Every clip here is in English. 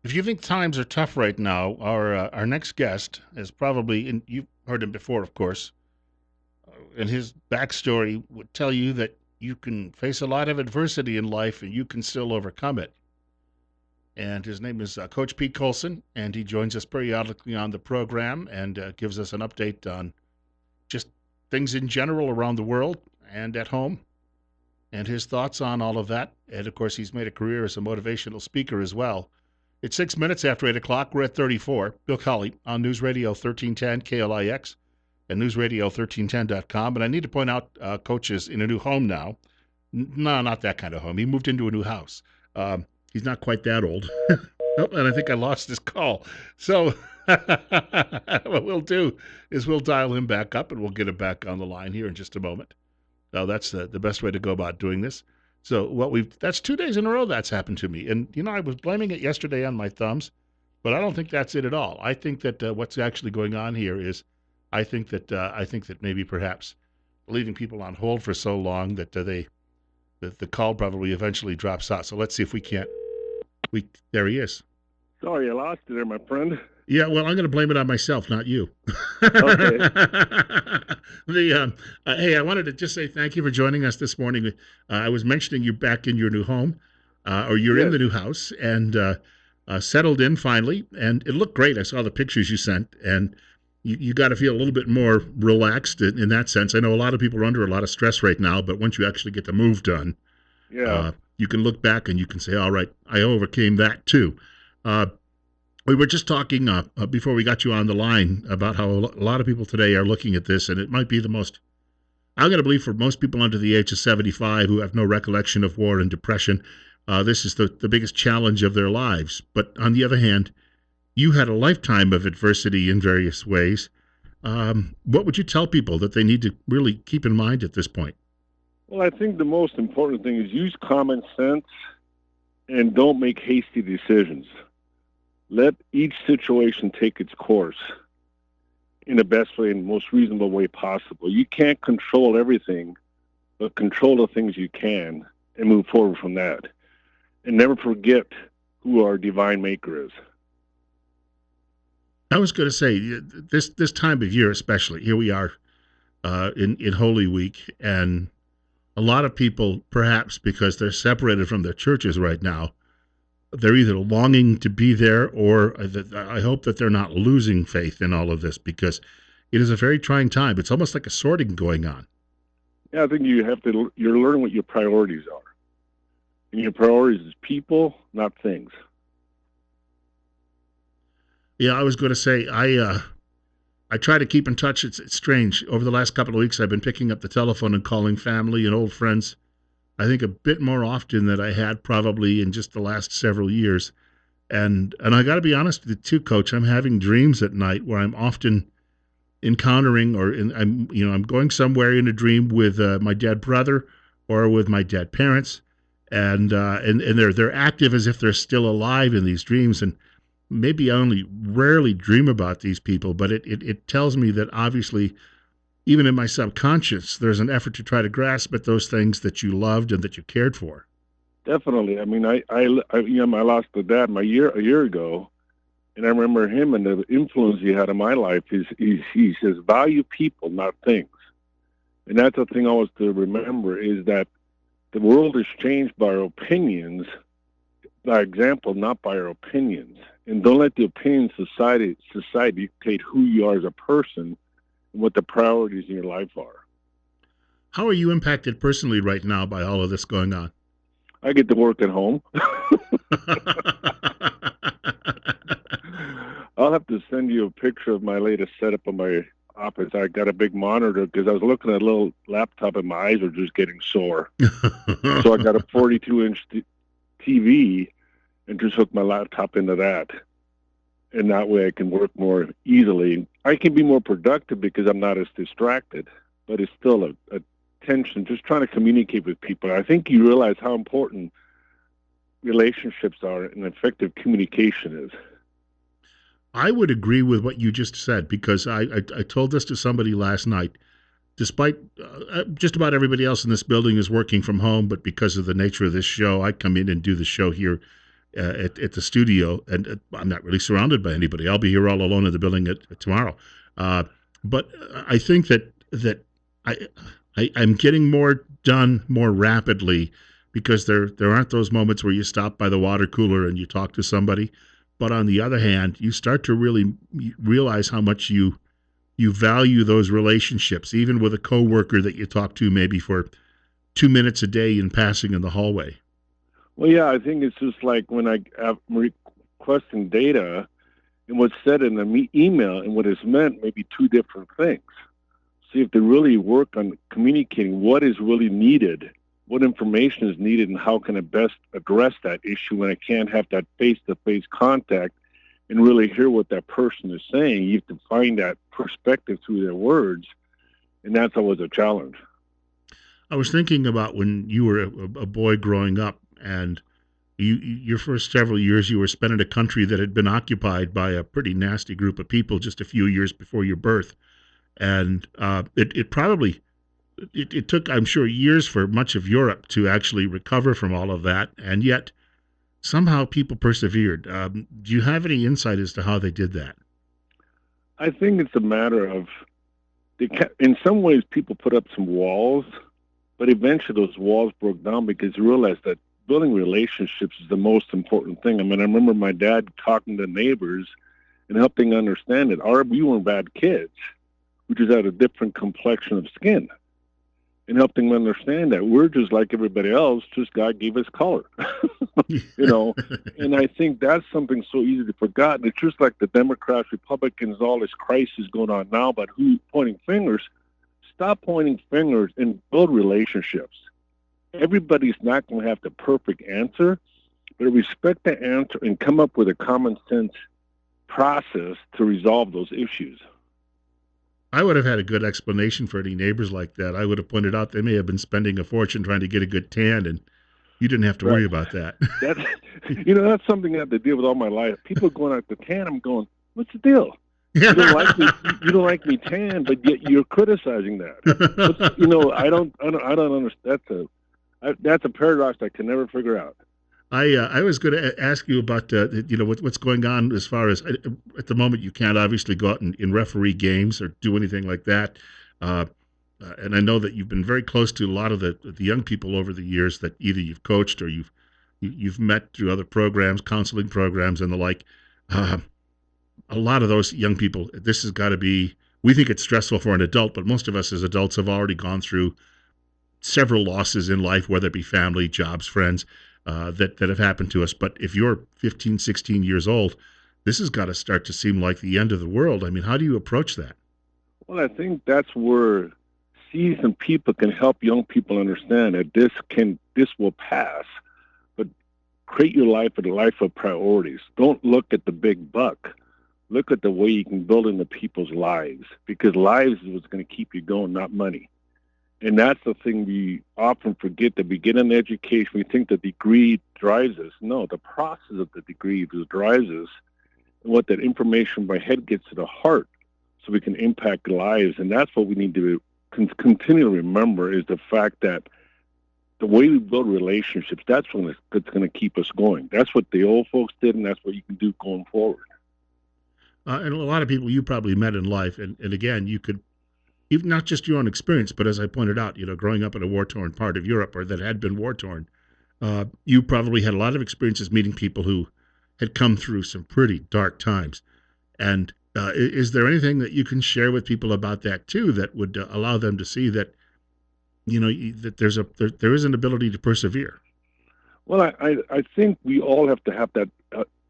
If you think times are tough right now, our next guest is probably, and you've heard him before, of course, and his backstory would tell you that you can face a lot of adversity in life and you can still overcome it. And his name is Coach Pete Coulson, and he joins us periodically on the program and gives us an update on just things in general around the world and at home, and his thoughts on all of that. And of course, he's made a career as a motivational speaker as well. It's 6 minutes after 8 o'clock. We're at 34. Bill Colley on News Radio 1310 KLIX and newsradio1310.com. And I need to point out, Coach is in a new home now. No, not that kind of home. He moved into a new house. He's not quite that old. Oh, and I think I lost his call. So what we'll do is we'll dial him back up and we'll get him back on the line here in just a moment. Now, that's the best way to go about doing this. So that's 2 days in a row that's happened to me. And, I was blaming it yesterday on my thumbs, but I don't think that's it at all. I think that what's actually going on here is I think that maybe perhaps leaving people on hold for so long that the call probably eventually drops out. So let's see if we can't. There he is. Sorry, I lost you there, my friend. Yeah, well, I'm going to blame it on myself, not you. Okay. Hey, I wanted to just say thank you for joining us this morning. I was mentioning you're back in your new home, or you're in Yes. the new house, and settled in finally, and it looked great. I saw the pictures you sent, and you got to feel a little bit more relaxed in that sense. I know a lot of people are under a lot of stress right now, but once you actually get the move done, Yeah. you can look back and you can say, all right, I overcame that too. We were just talking before we got you on the line about how a lot of people today are looking at this, and it might be I'm going to believe for most people under the age of 75 who have no recollection of war and depression, this is the biggest challenge of their lives. But on the other hand, you had a lifetime of adversity in various ways. What would you tell people that they need to really keep in mind at this point? Well, I think the most important thing is use common sense and don't make hasty decisions. Let each situation take its course in the best way and most reasonable way possible. You can't control everything, but control the things you can and move forward from that. And never forget who our divine maker is. I was going to say, this time of year especially, here we are in Holy Week, and a lot of people, perhaps because they're separated from their churches right now, they're either longing to be there, or I hope that they're not losing faith in all of this, because it is a very trying time. It's almost like a sorting going on. Yeah, I think you're learning what your priorities are. And your priorities is people, not things. Yeah, I was going to say, I try to keep in touch. It's strange. Over the last couple of weeks, I've been picking up the telephone and calling family and old friends, I think a bit more often than I had probably in just the last several years. And I got to be honest with you too, Coach. I'm having dreams at night where I'm often encountering, I'm going somewhere in a dream with my dead brother or with my dead parents, and they're active as if they're still alive in these dreams. And maybe I only rarely dream about these people, but it tells me that obviously, even in my subconscious, there's an effort to try to grasp at those things that you loved and that you cared for. Definitely. I mean, I lost a dad a year ago, and I remember him and the influence he had in my life. He says, value people, not things. And that's the thing always to remember, is that the world is changed by our opinions, by example, not by our opinions. And don't let the opinion society dictate who you are as a person and what the priorities in your life are. How are you impacted personally right now by all of this going on? I get to work at home. I'll have to send you a picture of my latest setup in my office. I got a big monitor because I was looking at a little laptop and my eyes were just getting sore. So I got a 42-inch TV and just hooked my laptop into that. And that way I can work more easily. I can be more productive because I'm not as distracted, but it's still a tension, just trying to communicate with people. I think you realize how important relationships are and effective communication is. I would agree with what you just said, because I told this to somebody last night. Despite just about everybody else in this building is working from home, but because of the nature of this show, I come in and do the show here at the studio, and I'm not really surrounded by anybody. I'll be here all alone in the building tomorrow. Uh, but I think that I, I'm getting more done more rapidly because there aren't those moments where you stop by the water cooler and you talk to somebody. But on the other hand, you start to really realize how much you value those relationships, even with a coworker that you talk to maybe for 2 minutes a day in passing in the hallway. Well, yeah, I think it's just like when I'm requesting data and what's said in the email and what is meant may be two different things. So you have to really work on communicating what is really needed, what information is needed, and how can I best address that issue when I can't have that face-to-face contact and really hear what that person is saying. You have to find that perspective through their words, and that's always a challenge. I was thinking about when you were a boy growing up, and your first several years you were spent in a country that had been occupied by a pretty nasty group of people just a few years before your birth, and it took, I'm sure, years for much of Europe to actually recover from all of that, and yet somehow people persevered. Do you have any insight as to how they did that? I think it's a matter of, in some ways, people put up some walls, but eventually those walls broke down because they realized that building relationships is the most important thing. I mean, I remember my dad talking to neighbors and helping understand that we weren't bad kids. We just had a different complexion of skin, and helping them understand that we're just like everybody else, just God gave us color, And I think that's something so easy to forget. And it's just like the Democrats, Republicans, all this crisis going on now about who pointing fingers. Stop pointing fingers and build relationships. Everybody's not going to have the perfect answer, but respect the answer and come up with a common sense process to resolve those issues. I would have had a good explanation for any neighbors like that. I would have pointed out they may have been spending a fortune trying to get a good tan, and you didn't have to worry about that. That's something I have to deal with all my life. People going out to tan, I'm going, what's the deal? You don't like me. You don't like me tan, but yet you're criticizing that. I don't understand. That's a paradox I can never figure out. I was going to ask you about what's going on as far as at the moment you can't obviously go out and referee games or do anything like that, and I know that you've been very close to a lot of the young people over the years that either you've coached or you've met through other programs, counseling programs, and the like. A lot of those young people, this has got to be. We think it's stressful for an adult, but most of us as adults have already gone through several losses in life, whether it be family, jobs, friends. That have happened to us. But if you're 15, 16 years old, this has got to start to seem like the end of the world. I mean, how do you approach that? Well, I think that's where seasoned people can help young people understand that this will pass, but create your life a life of priorities. Don't look at the big buck. Look at the way you can build into people's lives, because lives is what's going to keep you going, not money. And that's the thing we often forget, that we get an education, we think the degree drives us. No, the process of the degree drives us. And what that information by head gets to the heart so we can impact lives. And that's what we need to continue to remember, is the fact that the way we build relationships, that's what's going to keep us going. That's what the old folks did, and that's what you can do going forward. And a lot of people you probably met in life, and again, you could, even not just your own experience, but as I pointed out, growing up in a war-torn part of Europe or that had been war-torn, you probably had a lot of experiences meeting people who had come through some pretty dark times. And is there anything that you can share with people about that too, that would allow them to see that, that there is an ability to persevere? Well, I think we all have to have that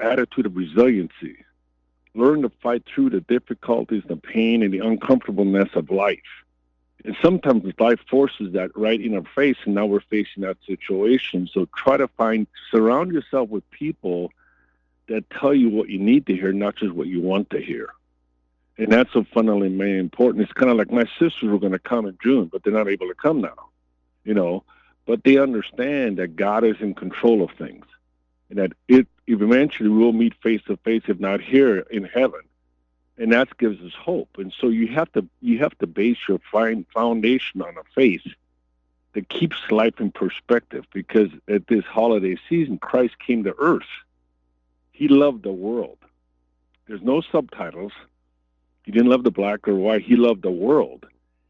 attitude of resiliency. Learn to fight through the difficulties, the pain, and the uncomfortableness of life. And sometimes life forces that right in our face, and now we're facing that situation. So try to surround yourself with people that tell you what you need to hear, not just what you want to hear. And that's so fundamentally important. It's kind of like my sisters were going to come in June, but they're not able to come now, But they understand that God is in control of things, and that eventually we'll meet face to face, if not here, in heaven. And that gives us hope. And so you have to base your foundation on a faith that keeps life in perspective, because at this holiday season, Christ came to earth. He loved the world. There's no subtitles. He didn't love the black or white. He loved the world,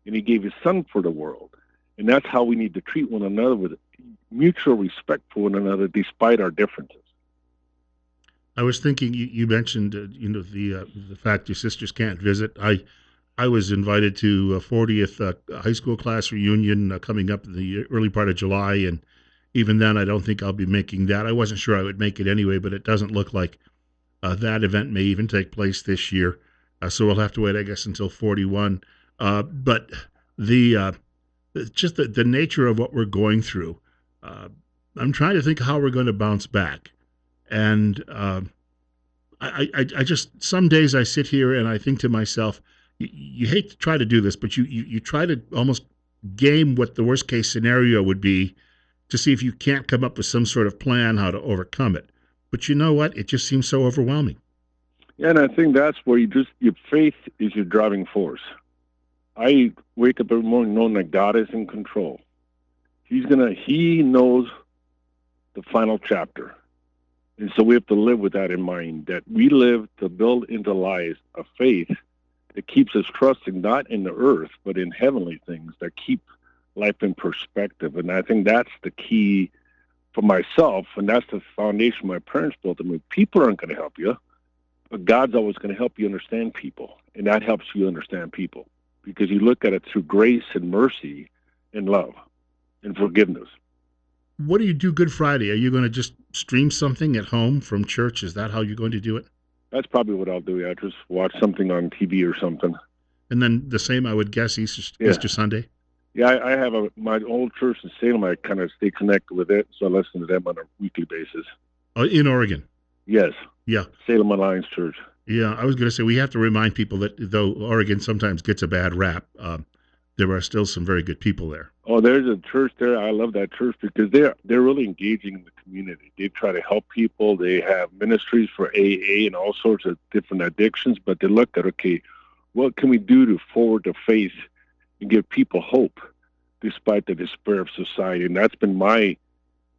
and he gave his son for the world. And that's how we need to treat one another, with mutual respect for one another, despite our differences. I was thinking you mentioned the fact your sisters can't visit. I was invited to a 40th high school class reunion coming up in the early part of July, and even then, I don't think I'll be making that. I wasn't sure I would make it anyway, but it doesn't look like that event may even take place this year. So we'll have to wait, I guess, until 41. But the just the nature of what we're going through, uh, I'm trying to think how we're going to bounce back. And I just, some days I sit here and I think to myself, you hate to try to do this, but you try to almost game what the worst case scenario would be to see if you can't come up with some sort of plan how to overcome it. But you know what? It just seems so overwhelming. Yeah, and I think that's where your faith is your driving force. I wake up every morning knowing that God is in control. He knows the final chapter. And so we have to live with that in mind, that we live to build into lives a faith that keeps us trusting not in the earth, but in heavenly things that keep life in perspective. And I think that's the key for myself, and that's the foundation my parents built. I mean, people aren't going to help you, but God's always going to help you understand people, and that helps you understand people because you look at it through grace and mercy and love and forgiveness. What do you do Good Friday? Are you going to just stream something at home from church? Is that how you're going to do it? That's probably what I'll do. Yeah, just watch something on TV or something. And then the same, I would guess, Easter Sunday? Yeah, I have my old church in Salem. I kind of stay connected with it, so I listen to them on a weekly basis. In Oregon? Yes. Yeah. Salem Alliance Church. Yeah, I was going to say, we have to remind people that though Oregon sometimes gets a bad rap, there are still some very good people there. Oh, there's a church there. I love that church because they're really engaging in the community. They try to help people. They have ministries for AA and all sorts of different addictions, but they look at, okay, what can we do to forward the faith and give people hope despite the despair of society? And that's been my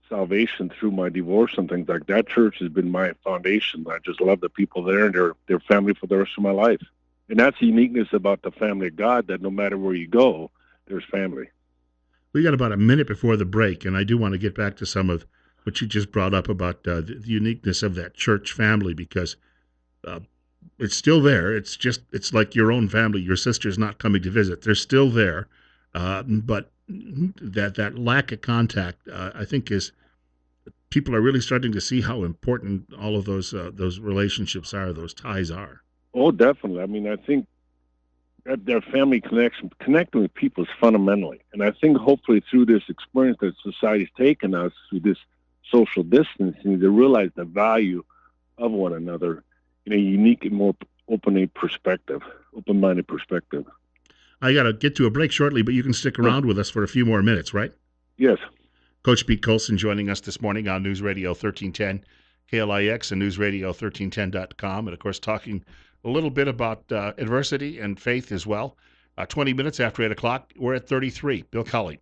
salvation through my divorce and things like that. Church has been my foundation. I just love the people there and their family for the rest of my life. And that's the uniqueness about the family of God, that no matter where you go, there's family. We got about a minute before the break, and I do want to get back to some of what you just brought up about the uniqueness of that church family, because it's still there. It's like your own family. Your sister's not coming to visit. They're still there. But that lack of contact, I think, is people are really starting to see how important all of those relationships are, those ties are. Oh, definitely. I mean, I think that their family connecting with people is fundamentally. And I think hopefully through this experience that society's taken us, through this social distancing, they realize the value of one another in a unique and more open-minded perspective. I got to get to a break shortly, but you can stick around with us for a few more minutes, right? Yes. Coach Pete Coulson joining us this morning on News Radio 1310 KLIX and newsradio1310.com, and of course talking a little bit about adversity and faith as well. 20 minutes after 8 o'clock, we're at 33. Bill Colley.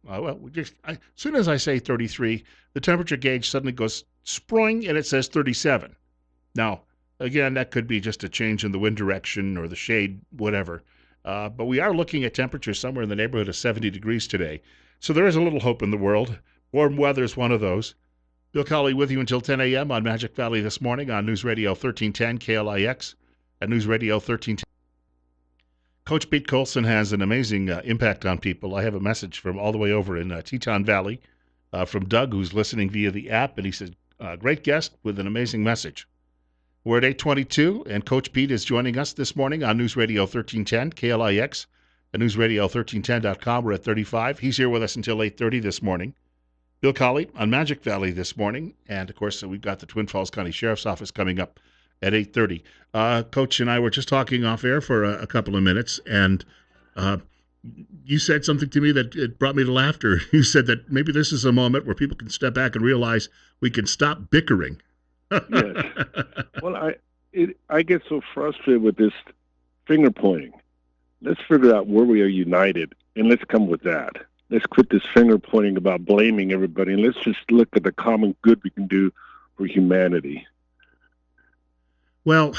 As soon as I say 33, the temperature gauge suddenly goes sproing and it says 37. Now, again, that could be just a change in the wind direction or the shade, whatever. But we are looking at temperatures somewhere in the neighborhood of 70 degrees today. So there is a little hope in the world. Warm weather is one of those. Bill Colley with you until 10 a.m. on Magic Valley this morning on News Radio 1310 KLIX and News Radio 1310. Coach Pete Coulson has an amazing impact on people. I have a message from all the way over in Teton Valley from Doug, who's listening via the app, and he says, great guest with an amazing message. We're at 8:22, and Coach Pete is joining us this morning on News Radio 1310 KLIX and newsradio1310.com. We're at 35. He's here with us until 8:30 this morning. Bill Colley on Magic Valley this morning, and of course we've got the Twin Falls County Sheriff's Office coming up at 8:30. Coach and I were just talking off air for a couple of minutes, and you said something to me that it brought me to laughter. You said that maybe this is a moment where people can step back and realize we can stop bickering. Yes. Well, I get so frustrated with this finger pointing. Let's figure out where we are united, and let's come with that. Let's quit this finger pointing about blaming everybody, and let's just look at the common good we can do for humanity. Well,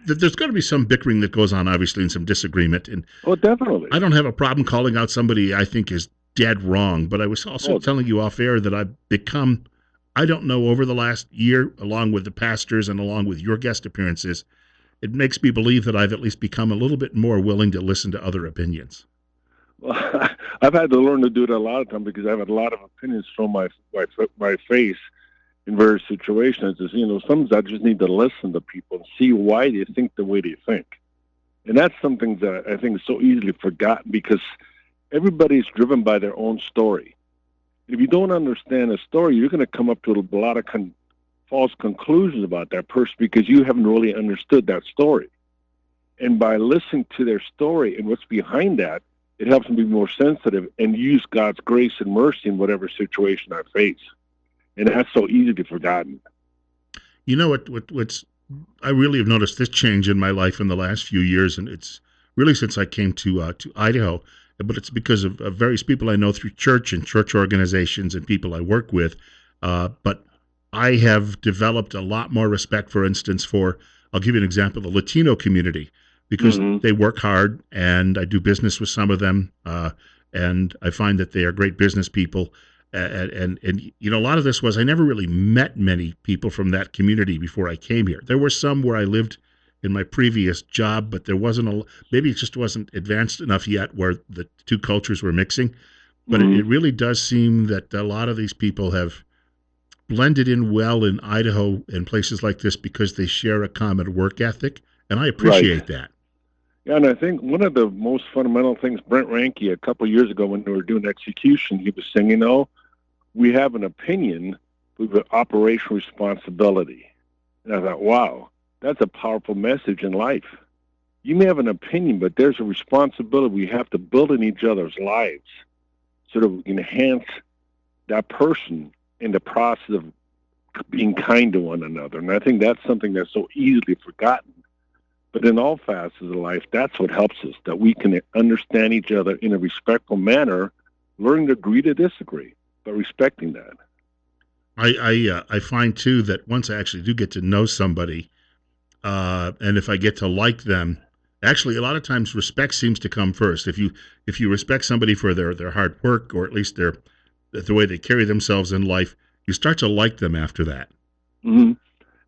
there's going to be some bickering that goes on, obviously, and some disagreement. And Oh, definitely. I don't have a problem calling out somebody I think is dead wrong, but I was also Oh, telling you off air that I've become, I don't know, over the last year, along with the pastors and along with your guest appearances, it makes me believe that I've at least become a little bit more willing to listen to other opinions. well, I've had to learn to do it a lot of times because I've had a lot of opinions from my face in various situations. Is sometimes I just need to listen to people and see why they think the way they think, and that's something that I think is so easily forgotten because everybody's driven by their own story. If you don't understand a story, you're going to come up to a lot of false conclusions about that person because you haven't really understood that story. And by listening to their story and what's behind that, it helps them be more sensitive and use God's grace and mercy in whatever situation I face. And that's so easily forgotten. You know what's I really have noticed this change in my life in the last few years, and it's really since I came to Idaho. But it's because of various people I know through church and church organizations and people I work with. But I have developed a lot more respect, for instance, for I'll give you an example: the Latino community, because Mm-hmm. they work hard, and I do business with some of them, and I find that they are great business people. And a lot of this was I never really met many people from that community before I came here. There were some where I lived in my previous job, but there wasn't maybe it just wasn't advanced enough yet where the two cultures were mixing. But Mm-hmm. it really does seem that a lot of these people have blended in well in Idaho and places like this because they share a common work ethic, and I Right. appreciate that. Yeah, and I think one of the most fundamental things, Brent Ranke, a couple of years ago when we were doing execution, he was saying, we have an opinion, we have an operational responsibility. And I thought, wow, that's a powerful message in life. You may have an opinion, but there's a responsibility we have to build in each other's lives so that we can enhance that person in the process of being kind to one another. And I think that's something that's so easily forgotten. But in all facets of life, that's what helps us, that we can understand each other in a respectful manner, learning to agree to disagree, but respecting that. I find too that once I actually do get to know somebody, and if I get to like them, actually a lot of times respect seems to come first. If you respect somebody for their hard work or at least the way they carry themselves in life, you start to like them after that. Mm-hmm.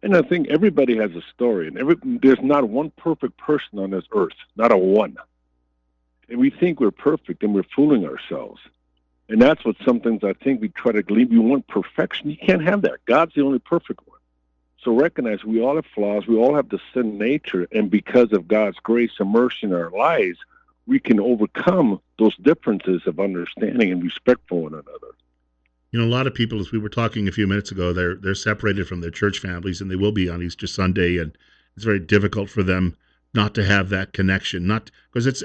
And I think everybody has a story, and there's not one perfect person on this earth, not a one. And we think we're perfect, and we're fooling ourselves. And that's what sometimes I think we try to believe. We want perfection. You can't have that. God's the only perfect one. So recognize we all have flaws. We all have the sin nature. And because of God's grace and mercy in our lives, we can overcome those differences of understanding and respect for one another. A lot of people, as we were talking a few minutes ago, they're separated from their church families, and they will be on Easter Sunday, and it's very difficult for them not to have that connection. Not because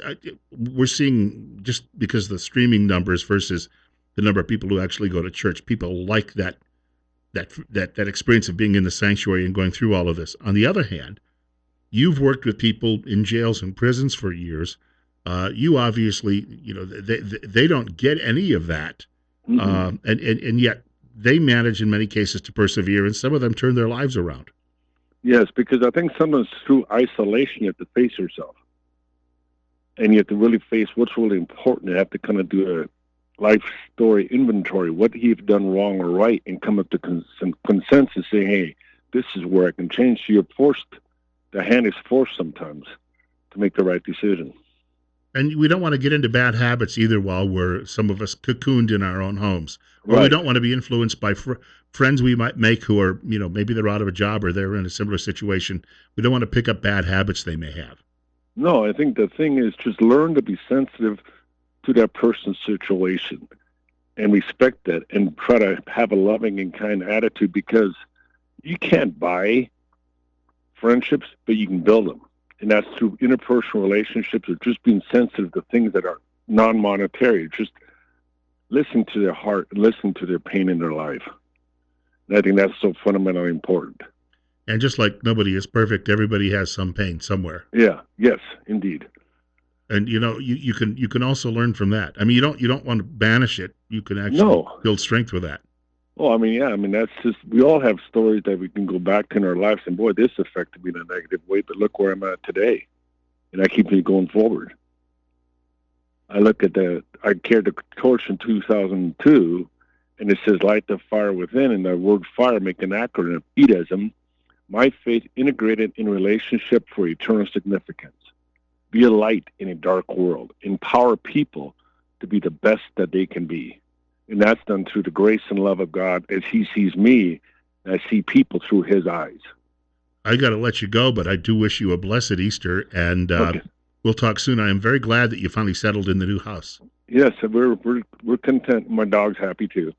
we're seeing just because the streaming numbers versus the number of people who actually go to church. People like that experience of being in the sanctuary and going through all of this. On the other hand, you've worked with people in jails and prisons for years. You obviously, they don't get any of that, Mm-mm. and yet they manage in many cases to persevere, and some of them turn their lives around. Yes, because I think sometimes through isolation, you have to face yourself. And you have to really face what's really important. You have to kind of do a life story inventory, what you've done wrong or right, and come up to consensus saying, hey, this is where I can change. So you're forced, the hand is forced sometimes to make the right decision. And we don't want to get into bad habits either while we're some of us cocooned in our own homes, or we Right. don't want to be influenced by friends we might make who are, maybe they're out of a job or they're in a similar situation. We don't want to pick up bad habits they may have. No, I think the thing is just learn to be sensitive to that person's situation and respect that and try to have a loving and kind attitude because you can't buy friendships, but you can build them. And that's through interpersonal relationships or just being sensitive to things that are non-monetary. Just listening to their heart and listening to their pain in their life. And I think that's so fundamentally important. And just like nobody is perfect, everybody has some pain somewhere. Yeah. Yes, indeed. And you can also learn from that. I mean, you don't want to banish it. You can actually No. build strength with that. Oh, I mean, yeah, I mean, that's just, we all have stories that we can go back to in our lives and, boy, this affected me in a negative way, but look where I'm at today. And that keeps me going forward. I look at I carried the torch in 2002, and it says, light the fire within, and the word fire make an acronym, EDISM, my faith integrated in relationship for eternal significance. Be a light in a dark world. Empower people to be the best that they can be. And that's done through the grace and love of God as he sees me, and I see people through his eyes. I got to let you go, but I do wish you a blessed Easter, and Okay. we'll talk soon. I am very glad that you finally settled in the new house. Yes, we're content. My dog's happy too.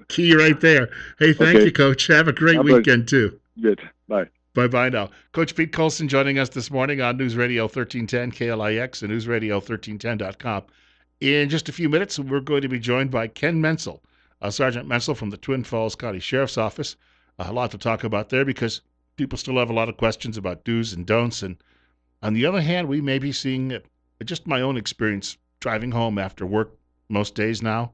Key right there. Hey, thank you, Okay. Coach. Have a great How about weekend, too. good? Bye. Bye-bye now. Coach Pete Coulson joining us this morning on News Radio 1310 KLIX and newsradio1310.com. In just a few minutes, we're going to be joined by Ken Menzel, Sergeant Menzel from the Twin Falls County Sheriff's Office. A lot to talk about there because people still have a lot of questions about do's and don'ts. And on the other hand, we may be seeing just my own experience driving home after work most days now.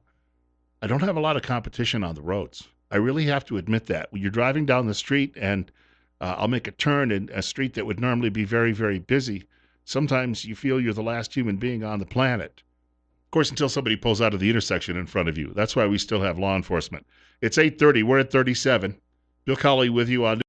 I don't have a lot of competition on the roads. I really have to admit that. When you're driving down the street and I'll make a turn in a street that would normally be very, very busy, sometimes you feel you're the last human being on the planet. Of course, until somebody pulls out of the intersection in front of you. That's why we still have law enforcement. It's 8:30. We're at 37. Bill Colley with you on